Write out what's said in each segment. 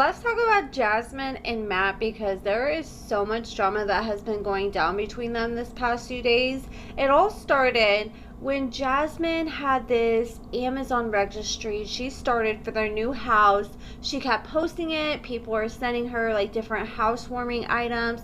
let's talk about Jasmine and Matt, because there is so much drama that has been going down between them this past few days. It all started when Jasmine had this Amazon registry she started for their new house. She kept posting it. People were sending her like different housewarming items.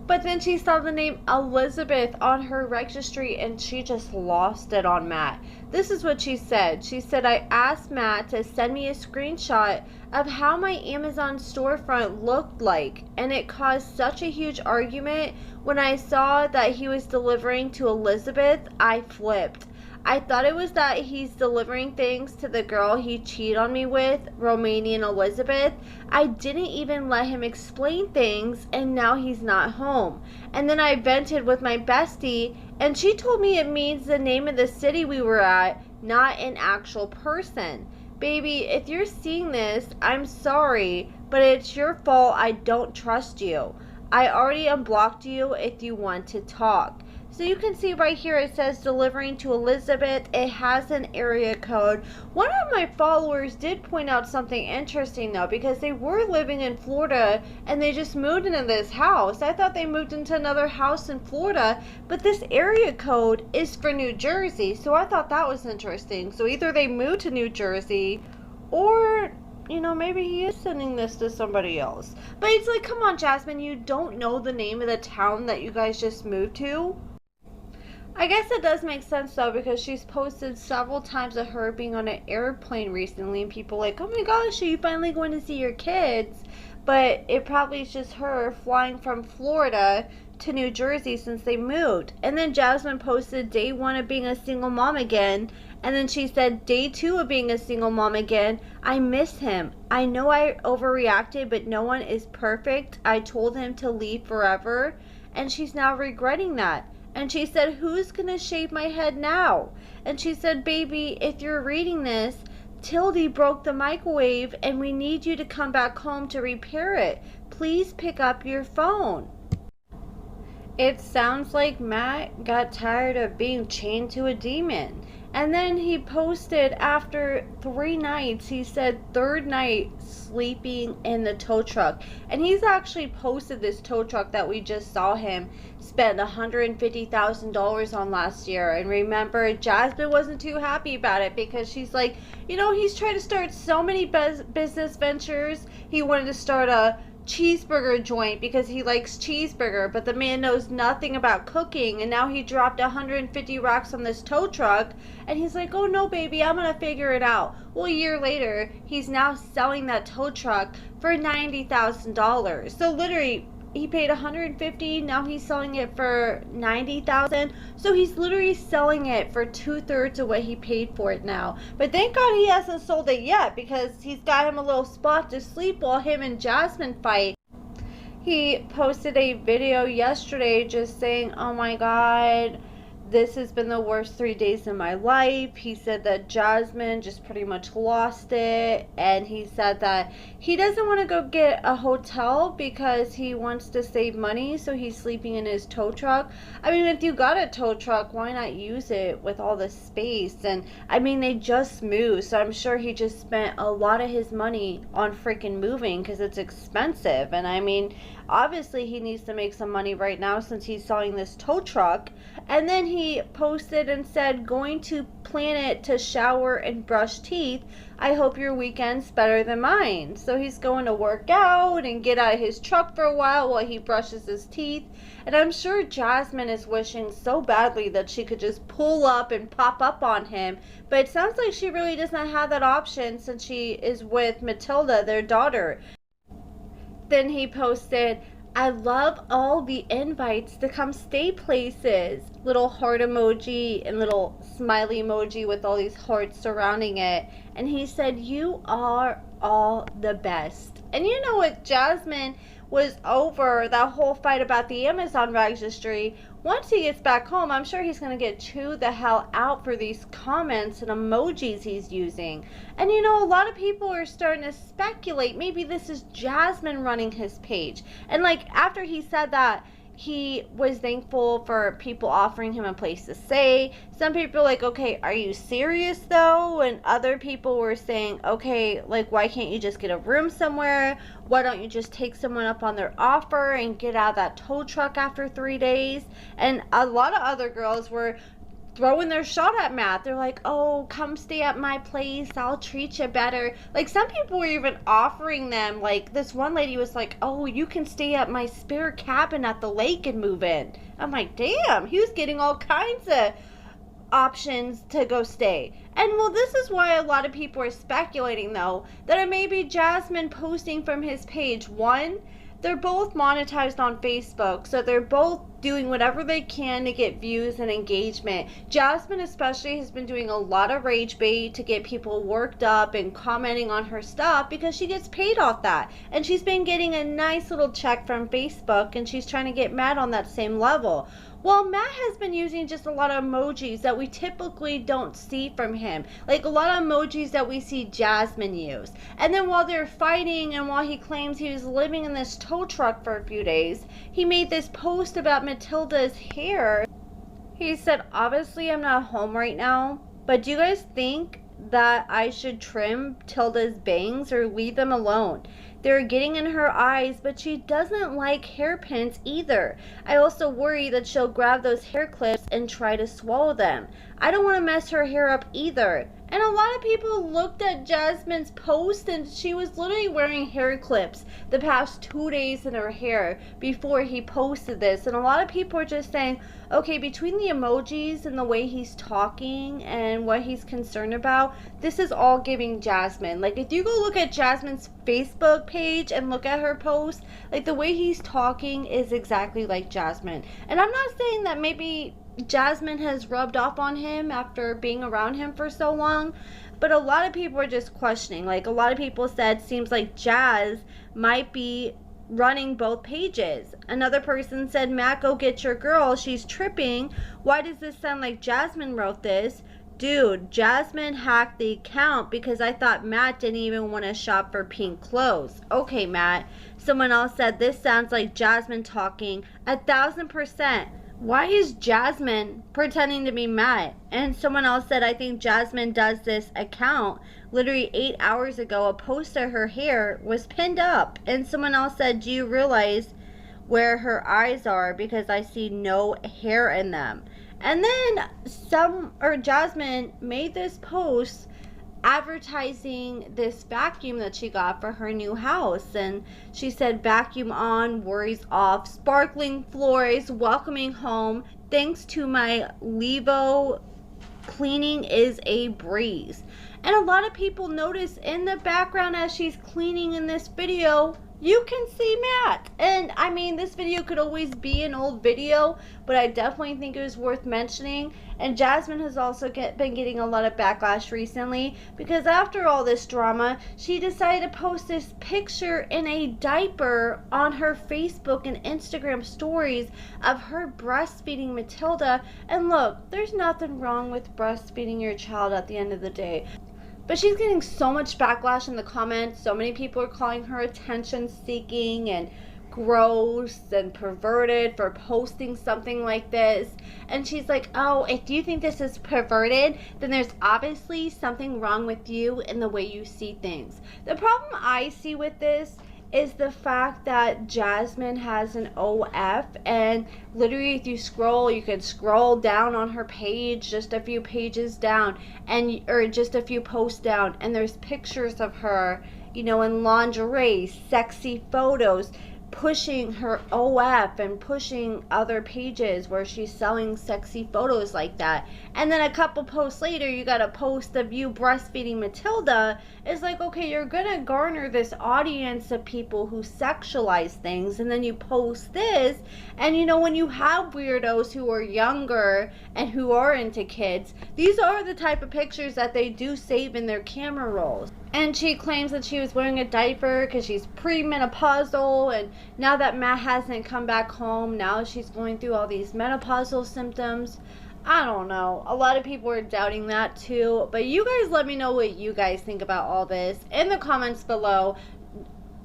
But then she saw the name Elizabeth on her registry and she just lost it on Matt. This is what she said. She said, I asked Matt to send me a screenshot of how my Amazon storefront looked like, and it caused such a huge argument. When I saw that he was delivering to Elizabeth, I flipped. I thought it was that he's delivering things to the girl he cheated on me with, Romanian Elizabeth. I didn't even let him explain things, and now he's not home. And then I vented with my bestie, and she told me it means the name of the city we were at, not an actual person. Baby, if you're seeing this, I'm sorry, but it's your fault I don't trust you. I already unblocked you if you want to talk. So you can see right here it says delivering to Elizabeth. It has an area code. One of my followers did point out something interesting though, because they were living in Florida and they just moved into this house. I thought they moved into another house in Florida, but this area code is for New Jersey. So I thought that was interesting. So either they moved to New Jersey, or you know, maybe he is sending this to somebody else. But it's like, come on, Jasmine, you don't know the name of the town that you guys just moved to? I guess it does make sense though, because she's posted several times of her being on an airplane recently and people like, oh my gosh, are you finally going to see your kids? But it probably is just her flying from Florida to New Jersey since they moved. And then Jasmine posted day 1 of being a single mom again, and then she said day 2 of being a single mom again. I miss him. I know I overreacted, but no one is perfect. I told him to leave forever, and she's now regretting that. And she said, who's going to shave my head now? And she said, baby, if you're reading this, Tildy broke the microwave and we need you to come back home to repair it. Please pick up your phone. It sounds like Matt got tired of being chained to a demon. And then he posted after 3 nights, he said 3rd night sleeping in the tow truck. And he's actually posted this tow truck that we just saw him spend $150,000 on last year. And remember, Jasmine wasn't too happy about it because she's like, you know, he's trying to start so many business ventures. He wanted to start a cheeseburger joint because he likes cheeseburger, but the man knows nothing about cooking, and now he dropped 150 racks on this tow truck, and he's like, oh no baby, I'm gonna figure it out. Well, a year later he's now selling that tow truck for $90,000. So literally he paid 150, now he's selling it for 90,000. So he's literally selling it for 2/3 of what he paid for it now. But thank God he hasn't sold it yet, because he's got him a little spot to sleep while him and Jasmine fight. He posted a video yesterday just saying, oh my God, this has been the worst 3 days of my life. He said that Jasmine just pretty much lost it, and he said that he doesn't want to go get a hotel because he wants to save money, so he's sleeping in his tow truck. I mean, if you got a tow truck, why not use it with all the space? And I mean, they just moved, so I'm sure he just spent a lot of his money on freaking moving because it's expensive. And I mean, obviously he needs to make some money right now since he's selling this tow truck. And then he posted and said, going to Planet to shower and brush teeth. I hope your weekend's better than mine. So he's going to work out and get out of his truck for a while he brushes his teeth. And I'm sure Jasmine is wishing so badly that she could just pull up and pop up on him. But it sounds like she really doesn't have that option since she is with Matilda, their daughter. Then he posted, I love all the invites to come stay places. Little heart emoji and little smiley emoji with all these hearts surrounding it. And he said, you are all the best. And you know what, Jasmine was over that whole fight about the Amazon registry. Once he gets back home, I'm sure he's going to get chewed the hell out for these comments and emojis he's using. And you know, a lot of people are starting to speculate maybe this is Jasmine running his page. And like after he said that, he was thankful for people offering him a place to stay. Some people were like, okay, are you serious though? And other people were saying, okay, like, why can't you just get a room somewhere? Why don't you just take someone up on their offer and get out of that tow truck after 3 days? And a lot of other girls were throwing their shot at Matt. They're like, oh, come stay at my place, I'll treat you better. Like, some people were even offering them, like, this one lady was like, oh, you can stay at my spare cabin at the lake and move in. I'm like, damn, he was getting all kinds of options to go stay. And well, this is why a lot of people are speculating though that it may be Jasmine posting from his page. One, they're both monetized on Facebook, so they're both doing whatever they can to get views and engagement. Jasmine especially has been doing a lot of rage bait to get people worked up and commenting on her stuff because she gets paid off that. And she's been getting a nice little check from Facebook, and she's trying to get Matt on that same level. Well, Matt has been using just a lot of emojis that we typically don't see from him. Like a lot of emojis that we see Jasmine use. And then while they're fighting and while he claims he was living in this tow truck for a few days, he made this post about Matilda's hair. He said, obviously I'm not home right now, but do you guys think that I should trim Tilda's bangs or leave them alone? They're getting in her eyes, but she doesn't like hairpins either. I also worry that she'll grab those hair clips and try to swallow them. I don't want to mess her hair up either. And a lot of people looked at Jasmine's post, and she was literally wearing hair clips the past 2 days in her hair before he posted this. And a lot of people are just saying, okay, between the emojis and the way he's talking and what he's concerned about, this is all giving Jasmine. Like, if you go look at Jasmine's Facebook page and look at her post, like, the way he's talking is exactly like Jasmine. And I'm not saying that maybe Jasmine has rubbed off on him after being around him for so long, but a lot of people are just questioning. Like, a lot of people said, seems like Jazz might be running both pages. Another person said, Matt, go get your girl, she's tripping. Why does this sound like Jasmine wrote this? Dude, Jasmine hacked the account because I thought Matt didn't even want to shop for pink clothes. Okay, Matt. Someone else said, this sounds like Jasmine talking 1,000%. Why is Jasmine pretending to be Matt? And someone else said, I think Jasmine does this account. Literally 8 hours ago, a post of her hair was pinned up. And someone else said, do you realize where her eyes are? Because I see no hair in them. And then Jasmine made this post advertising this vacuum that she got for her new house, and she said, vacuum on, worries off, sparkling floors, welcoming home, thanks to my Levo, cleaning is a breeze. And a lot of people notice in the background as she's cleaning in this video, you can see Matt. And I mean, this video could always be an old video, but I definitely think it was worth mentioning. And Jasmine has also been getting a lot of backlash recently because after all this drama, she decided to post this picture in a diaper on her Facebook and Instagram stories of her breastfeeding Matilda. And look, there's nothing wrong with breastfeeding your child at the end of the day. But she's getting so much backlash in the comments. So many people are calling her attention seeking and gross and perverted for posting something like this. And she's like, oh, if you think this is perverted, then there's obviously something wrong with you in the way you see things. The problem I see with this is the fact that Jasmine has an OF, and literally if you scroll, you can scroll down on her page just a few pages down, and or just a few posts down, and there's pictures of her, you know, in lingerie, sexy photos, pushing her OF and pushing other pages where she's selling sexy photos like that. And then a couple posts later, you got a post of you breastfeeding Matilda. It's like, okay, you're gonna garner this audience of people who sexualize things, and then you post this, and you know, when you have weirdos who are younger and who are into kids, these are the type of pictures that they do save in their camera rolls. And she claims that she was wearing a diaper because she's premenopausal, and now that Matt hasn't come back home, now she's going through all these menopausal symptoms. I don't know. A lot of people are doubting that too. But you guys let me know what you guys think about all this in the comments below.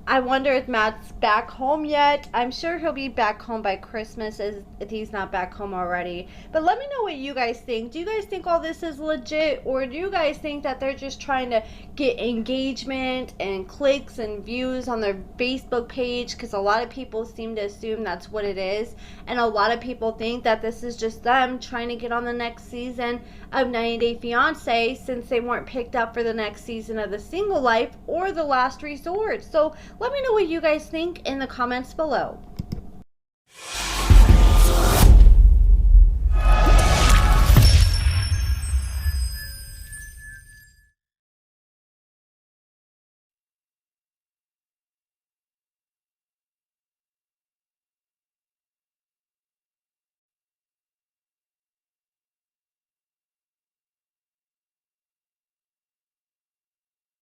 I wonder if Matt's back home yet. I'm sure he'll be back home by Christmas if he's not back home already. But let me know what you guys think. Do you guys think all this is legit, or do you guys think that they're just trying to get engagement and clicks and views on their Facebook page? Because a lot of people seem to assume that's what it is. And a lot of people think that this is just them trying to get on the next season of 90 Day Fiancé, since they weren't picked up for the next season of The Single Life or The Last Resort. So let me know what you guys think in the comments below.